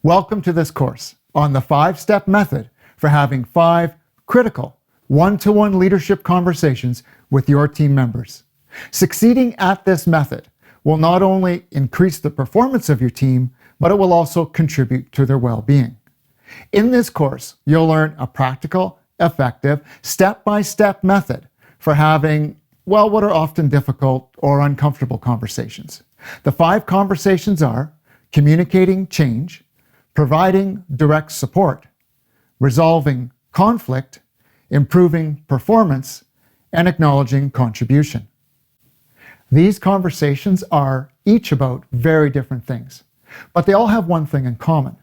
Welcome to this course on the 5-step method for having 5 critical one-to-one leadership conversations with your team members. Succeeding at this method will not only increase the performance of your team, but it will also contribute to their well-being. In this course, you'll learn a practical, effective, step-by-step method for having, what are often difficult or uncomfortable conversations. The 5 conversations are communicating change, providing direct support, resolving conflict, improving performance, and acknowledging contribution. These conversations are each about very different things, but they all have one thing in common.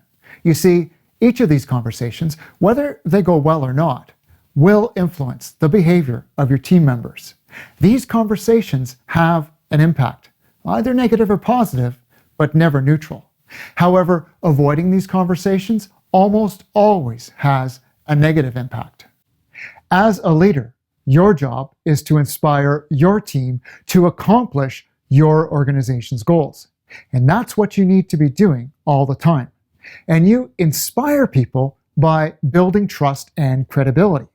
You see, each of these conversations, whether they go well or not, will influence the behavior of your team members. These conversations have an impact, either negative or positive, but never neutral. However, avoiding these conversations almost always has a negative impact. As a leader, your job is to inspire your team to accomplish your organization's goals. And that's what you need to be doing all the time. And you inspire people by building trust and credibility.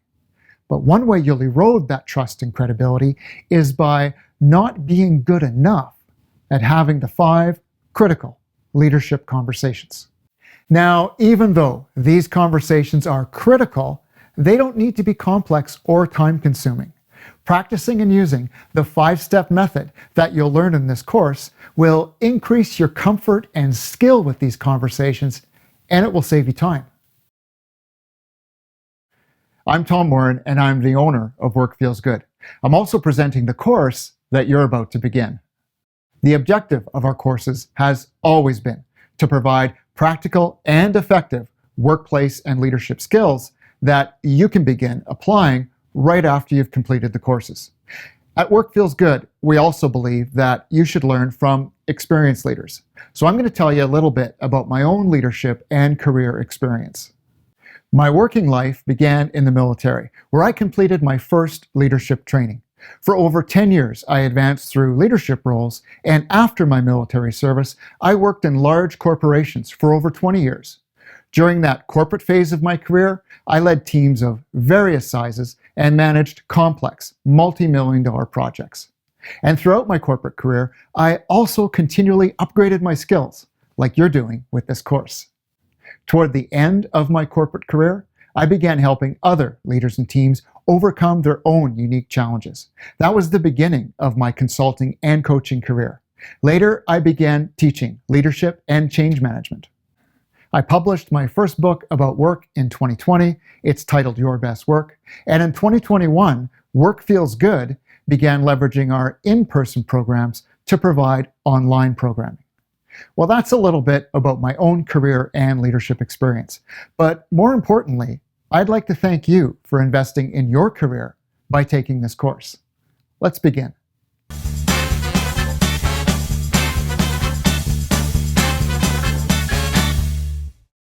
But one way you'll erode that trust and credibility is by not being good enough at having the 5 critical leadership conversations. Now, even though these conversations are critical, they don't need to be complex or time-consuming. Practicing and using the 5-step method that you'll learn in this course will increase your comfort and skill with these conversations, and it will save you time. I'm Tom Morin, and I'm the owner of Work Feels Good. I'm also presenting the course that you're about to begin. The objective of our courses has always been to provide practical and effective workplace and leadership skills that you can begin applying right after you've completed the courses. At Work Feels Good, we also believe that you should learn from experienced leaders. So I'm going to tell you a little bit about my own leadership and career experience. My working life began in the military, where I completed my first leadership training. For over 10 years, I advanced through leadership roles, and after my military service, I worked in large corporations for over 20 years. During that corporate phase of my career, I led teams of various sizes and managed complex, multi-million-dollar projects. And throughout my corporate career, I also continually upgraded my skills, like you're doing with this course. Toward the end of my corporate career, I began helping other leaders and teams overcome their own unique challenges. That was the beginning of my consulting and coaching career. Later, I began teaching leadership and change management. I published my first book about work in 2020. It's titled Your Best Work. And in 2021, Work Feels Good began leveraging our in-person programs to provide online programming. Well, that's a little bit about my own career and leadership experience. But more importantly, I'd like to thank you for investing in your career by taking this course. Let's begin.